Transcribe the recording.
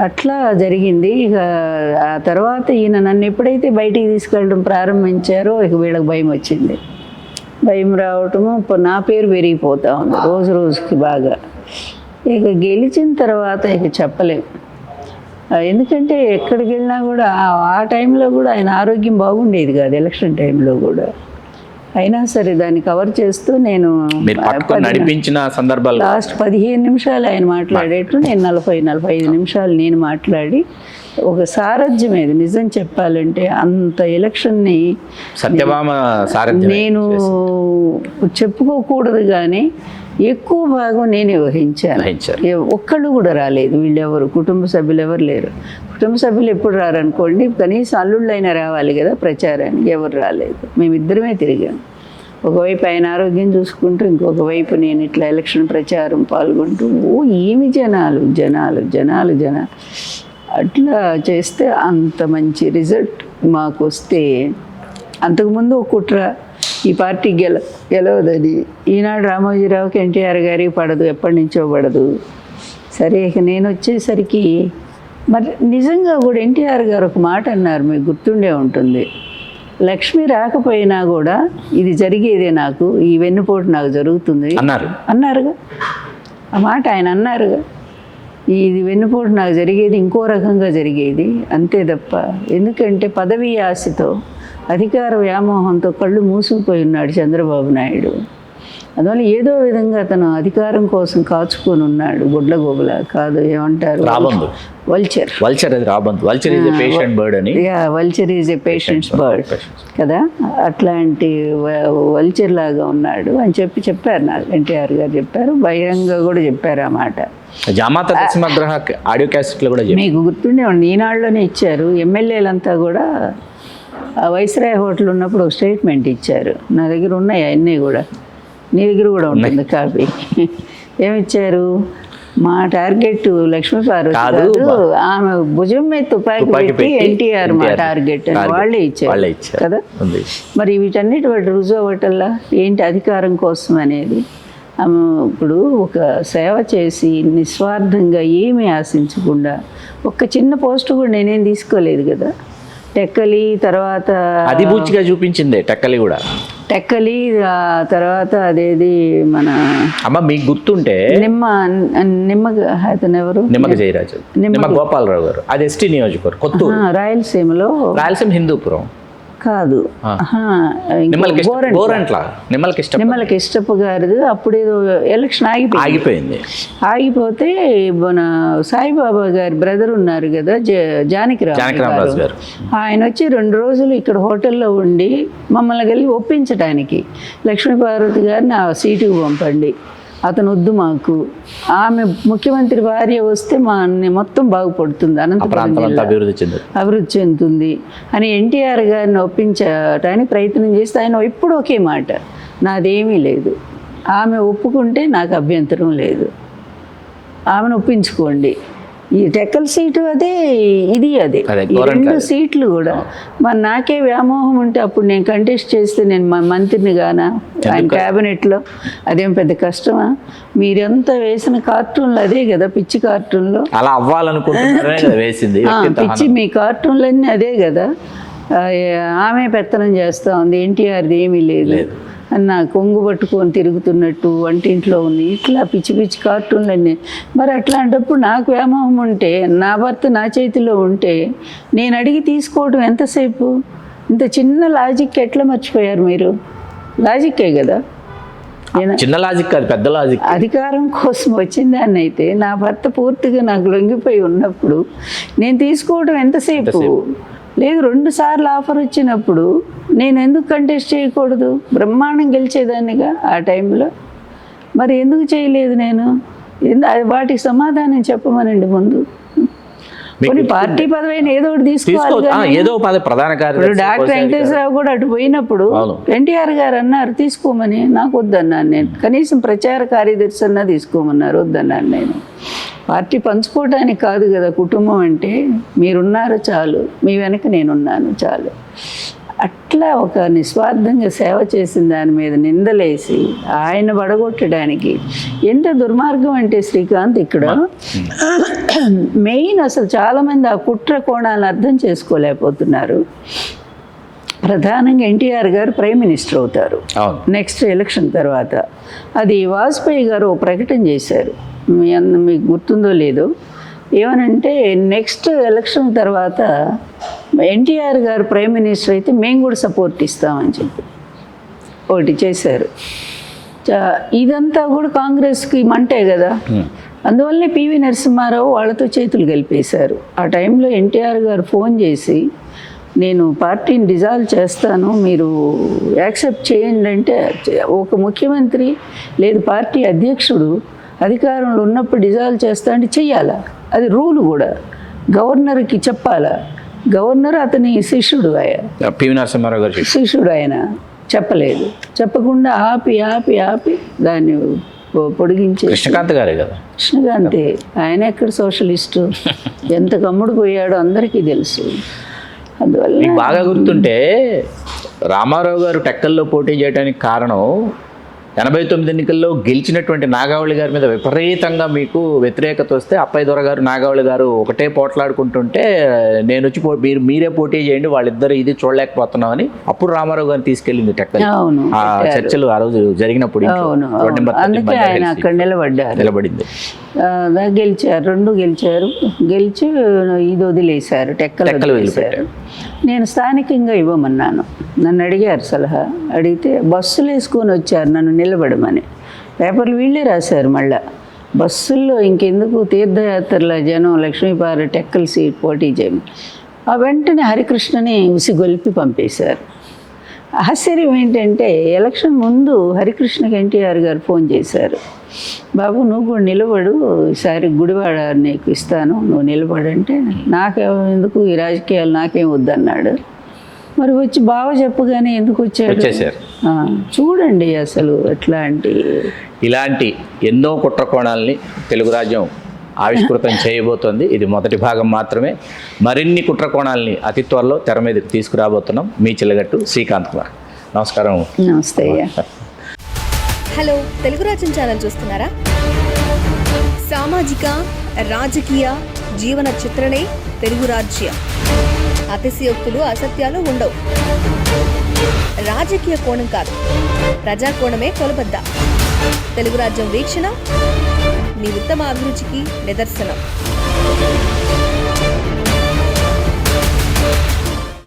అట్లా జరిగింది. ఇక ఆ తర్వాత ఈయన నన్ను ఎప్పుడైతే బయటికి తీసుకెళ్ళడం ప్రారంభించారో ఇక వీళ్ళకి భయం వచ్చింది. భయం రావటము నా పేరు పెరిగిపోతా ఉంది రోజు రోజుకి బాగా. ఇక గెలిచిన తర్వాత ఇక చెప్పలేం, ఎందుకంటే ఎక్కడికి వెళ్ళినా కూడా ఆ టైంలో కూడా ఆయన ఆరోగ్యం బాగుండేది కాదు, ఎలక్షన్ టైంలో కూడా. అయినా సరే దాన్ని కవర్ చేస్తూ నేను నడిపించిన సందర్భాలు లాస్ట్ 15 నిమిషాలు ఆయన మాట్లాడేట్లు నేను 40-45 నిమిషాలు నేను మాట్లాడి ఒక సారథ్యం ఏది నిజం చెప్పాలంటే అంత ఎలక్షన్ని సత్యభామ నేను చెప్పుకోకూడదు కానీ ఎక్కువ భాగం నేనే వహించాను. ఒక్కళ్ళు కూడా రాలేదు, వీళ్ళెవరు కుటుంబ సభ్యులు ఎవరు లేరు. కుటుంబ సభ్యులు ఎప్పుడు రారనుకోండి, కనీసం అల్లుళ్ళైనా రావాలి కదా ప్రచారానికి, ఎవరు రాలేదు. మేమిద్దరమే తిరిగాము. ఒకవైపు ఆయన ఆరోగ్యం చూసుకుంటూ ఇంకొక వైపు నేను ఇట్లా ఎలక్షన్ ప్రచారం పాల్గొంటూ ఏమి జనాలు జనాలు జనాలు జనాలు అట్లా చేస్తే అంత మంచి రిజల్ట్ మాకు వస్తే. అంతకుముందు ఒక కుట్ర, ఈ పార్టీ గెలవదని. ఈనాడు రామోజీరావుకి ఎన్టీఆర్ గారికి పడదు, ఎప్పటి నుంచో పడదు. సరే ఇక నేను వచ్చేసరికి మరి నిజంగా కూడా ఎన్టీఆర్ గారు ఒక మాట అన్నారు, మీకు గుర్తుండే ఉంటుంది, లక్ష్మి రాకపోయినా కూడా ఇది జరిగేదే, నాకు ఈ వెన్నుపోటు నాకు జరుగుతుంది అన్నారుగా. ఆ మాట ఆయన అన్నారుగా, ఇది వెన్నుపోటు నాకు జరిగేది ఇంకో రకంగా జరిగేది అంతే తప్ప. ఎందుకంటే పదవీ ఆశతో అధికార వ్యామోహంతో కళ్ళు మూసుకుపోయి ఉన్నాడు చంద్రబాబు నాయుడు. అందువల్ల ఏదో విధంగా అతను అధికారం కోసం కాచుకొని ఉన్నాడు. గుడ్లగోబుల కాదు, ఏమంటారు, vulture. Vulture is a patient bird అని. Vulture is a patients bird కదా, అట్లాంటి వల్చర్ లాగా ఉన్నాడు అని చెప్పారు నాకు. ఎన్టీఆర్ గారు చెప్పారు, బహిరంగ కూడా చెప్పారు ఆ మాట. ఆడియో క్యాసెట్లు కూడా మీకు గుర్తుండే ఈనాడులోనే ఇచ్చారు. ఎమ్మెల్యేలంతా కూడా వైస్రాయ్ హోటల్ ఉన్నప్పుడు ఒక స్టేట్మెంట్ ఇచ్చారు. నా దగ్గర ఉన్నాయి అన్నీ కూడా, నీ దగ్గర కూడా ఉంటుంది కాపీ. ఏమిచ్చారు, మా టార్గెట్ లక్ష్మీపార్వతి కాదు, ఆమె భుజం మీద తుపాకీ పెట్టి ఎన్టీఆర్ మా టార్గెట్ అని వాళ్ళే ఇచ్చారు కదా. మరి వీటన్నిటి వాటి రుజువు అవ్వటల్లా ఏంటి అధికారం కోసం అనేది. ఆమె ఇప్పుడు ఒక సేవ చేసి నిస్వార్థంగా ఏమీ ఆశించకుండా ఒక్క చిన్న పోస్ట్ కూడా నేనేం తీసుకోలేదు కదా. టెక్కలి తర్వాత అదిబూచిగా చూపించింది టెక్కలి తర్వాత అదేది మన అమ్మ మీకు గుర్తుంటే నిమ్మ అతను ఎవరు, నిమ్మక జయరాజు, నిమ్మ గోపాలరావు గారు, అది ఎస్టీ నియోజకవర్గం కొత్తూరు, రాయలసీమ హిందూపురం కాదు, నిమ్మలకి ఇష్టపు గారిది. అప్పుడు ఏదో ఎలక్షన్ ఆగిపోతే మన సాయిబాబా గారి బ్రదర్ ఉన్నారు కదా, జానకిరామ్ గారు, ఆయన వచ్చి 2 రోజులు ఇక్కడ హోటల్లో ఉండి మమ్మల్ని కలిసి ఒప్పించడానికి లక్ష్మీపార్వతి గారిని ఆ సీటుకు పంపండి, అతను వద్దు మాకు, ఆమె ముఖ్యమంత్రి భార్య వస్తే మా మొత్తం బాగుపడుతుంది, అనంతపురం అభివృద్ధి చెందుతుంది అని ఎన్టీఆర్ గారిని ఒప్పించడానికి ప్రయత్నం చేస్తే ఆయన ఎప్పుడు ఒకే మాట, నాదేమీ లేదు, ఆమె ఒప్పుకుంటే నాకు అభ్యంతరం లేదు, ఆమెను ఒప్పించుకోండి. ఈ టెక్కల్ సీటు అదే, ఇది అదే, ఈ 2 సీట్లు కూడా మరి నాకే వ్యామోహం ఉంటే అప్పుడు నేను కంటెస్ట్ చేస్తే నేను మంత్రిని గానా ఆయన క్యాబినెట్లో, అదేం పెద్ద కష్టమా? మీరంతా వేసిన కార్టూన్లు అదే కదా, పిచ్చి కార్టూన్లో అలా అవ్వాలనుకుంటున్నారని పిచ్చి మీ కార్టూన్లన్నీ అదే కదా. ఆమె పెత్తనం చేస్తూ ఉంది, ఎన్టీఆర్ది ఏమీ లేదు అని నా కొంగు పట్టుకొని తిరుగుతున్నట్టు వంటింట్లో ఉంది, ఇట్లా పిచ్చి పిచ్చి కార్టూన్లన్నీ. మరి అట్లాంటప్పుడు నాకు వ్యామోహం ఉంటే, నా భర్త నా చేతిలో ఉంటే నేను అడిగి తీసుకోవడం ఎంతసేపు? ఇంత చిన్న లాజిక్ ఎట్లా మర్చిపోయారు మీరు? లాజిక్కే కదా, చిన్న లాజిక్ కాదు, పెద్ద లాజిక్. అధికారం కోసం వచ్చిందాన్ని అయితే నా భర్త పూర్తిగా నాకు లొంగిపోయి ఉన్నప్పుడు నేను తీసుకోవడం ఎంతసేపు? లేదు, 2 సార్లు ఆఫర్ వచ్చినప్పుడు నేను ఎందుకు కంటెస్ట్ చేయకూడదు? బ్రహ్మాండం గెలిచేదాన్నిగా ఆ టైంలో. మరి ఎందుకు చేయలేదు నేను? వాటికి సమాధానం చెప్పమనండి ముందు. కొన్ని పార్టీ పదవైన ఏదో ఒకటి తీసుకోవాలి. డాక్టర్ వెంకటేశ్వరరావు కూడా అటు పోయినప్పుడు ఎన్టీఆర్ గారు అన్నారు తీసుకోమని, నాకు వద్దన్నాను నేను. కనీసం ప్రచార కార్యదర్శి అన్నా తీసుకోమన్నారు, వద్దన్నాను నేను. పార్టీ పంచుకోవడానికి కాదు కదా కుటుంబం అంటే, మీరున్నారు చాలు, మీ వెనక నేనున్నాను చాలు. అట్లా ఒక నిస్వార్థంగా సేవ చేసిన దాని మీద నిందలేసి ఆయన పడగొట్టడానికి ఎంత దుర్మార్గం అంటే శ్రీకాంత్, ఇక్కడ మెయిన్ అసలు చాలామంది ఆ కుట్ర కోణాలను అర్థం చేసుకోలేకపోతున్నారు. ప్రధానంగా ఎన్టీఆర్ గారు ప్రైమ్ మినిస్టర్ అవుతారు నెక్స్ట్ ఎలక్షన్ తర్వాత. అది వాజ్పేయి గారు ఓ ప్రకటన చేశారు, మీకు గుర్తుందో లేదో, ఏమనంటే నెక్స్ట్ ఎలక్షన్ తర్వాత ఎన్టీఆర్ గారు ప్రైమ్ మినిస్టర్ అయితే మేము కూడా సపోర్ట్ ఇస్తామని చెప్పి ఒకటి చేశారు. ఇదంతా కూడా కాంగ్రెస్కి మంటే కదా. అందువల్లనే పివి నరసింహారావు వాళ్ళతో చేతులు కలిపేశారు. ఆ టైంలో ఎన్టీఆర్ గారు ఫోన్ చేసి నేను పార్టీని డిజాల్వ్ చేస్తాను, మీరు యాక్సెప్ట్ చేయండి అంటే, ఒక ముఖ్యమంత్రి లేదు పార్టీ అధ్యక్షుడు అధికారంలో ఉన్నప్పుడు డిజాల్వ్ చేస్తా అంటే చెయ్యాలా, అది రూల్ కూడా, గవర్నర్కి చెప్పాలా. గవర్నర్ అతని శిష్యుడు, పివి నరసింహారావు గారు శిష్యుడు, ఆయన చెప్పలేదు. చెప్పకుండా ఆపి ఆపి ఆపి దాన్ని పొడిగించే కృష్ణకాంత్ గారే కదా. కృష్ణకాంతే, ఆయన ఎక్కడ సోషలిస్టు, ఎంత కమ్ముడు పోయాడో అందరికీ తెలుసు. అందువల్ల మీకు బాగా గుర్తుంటే రామారావు గారు టెక్కల్లో పోటీ చేయడానికి కారణం 89 ఎన్నికల్లో గెలిచినటువంటి నాగావళి గారి మీద విపరీతంగా మీకు వ్యతిరేకత వస్తే అప్పయ్య దొర గారు నాగావళి గారు ఒకటే పోట్లాడుకుంటుంటే నేను వచ్చి మీరే పోటీ చేయండి, వాళ్ళిద్దరు ఇది చూడలేకపోతున్నామని అప్పుడు రామారావు గారిని తీసుకెళ్ళింది టెక్కల్. ఆ చర్చలు ఆ రోజు జరిగినప్పుడు అందుకే ఆయన అక్కడ నిలబడింది. గెలిచారు, 2 గెలిచారు. గెలిచి ఇది వదిలేశారు, టెక్కలు వదిలేశారు. నేను స్థానికంగా ఇవ్వమన్నాను, నన్ను అడిగారు సలహా. అడిగితే బస్సులు వేసుకొని వచ్చారు నన్ను నిలబడమని. పేపర్లు వీళ్ళే రాశారు మళ్ళా. బస్సుల్లో ఇంకెందుకు తీర్థయాత్రల జనం లక్ష్మీపార టెక్కల సీట్ పోటీ చేయమని. ఆ వెంటనే హరికృష్ణని ఉసిగొల్పి పంపేశారు. ఆశ్చర్యం ఏంటంటే ఎలక్షన్ ముందు హరికృష్ణకి ఎన్టీఆర్ గారు ఫోన్ చేశారు, బాబు నువ్వు కూడా నిలబడు, ఈసారి గుడివాడ నీకు ఇస్తాను, నువ్వు నిలబడంటే నాకెందుకు ఈ రాజకీయాలు, నాకేం వద్దన్నాడు. మరి వచ్చి బాగా చెప్పగానే ఎందుకు వచ్చాడు. చూడండి అసలు ఇలాంటి ఎన్నో కుట్ర కోణాలని తెలుగు రాజ్యం ఆవిష్కృతం చేయబోతోంది. ఇది మొదటి భాగం మాత్రమే. మరిన్ని కుట్ర కోణాలని అతి త్వరలో తెర మీదకి తీసుకురాబోతున్నాం. మీ చిల్లగట్టు శ్రీకాంత్ కుమార్. నమస్కారం. నమస్తే. హలో, తెలుగు రాజ్యం ఛానల్ చూస్తున్నారా? సామాజిక రాజకీయ జీవన చిత్రణే తెలుగు రాజ్యం. అతిశయోక్తులు అసత్యాలు ఉండవు. రాజకీయ కోణం కాదు, ప్రజా కోణమే కొలబద్ద. తెలుగు రాజ్యం వీక్షణ మీ ఉత్తమ అభిరుచికి నిదర్శనం.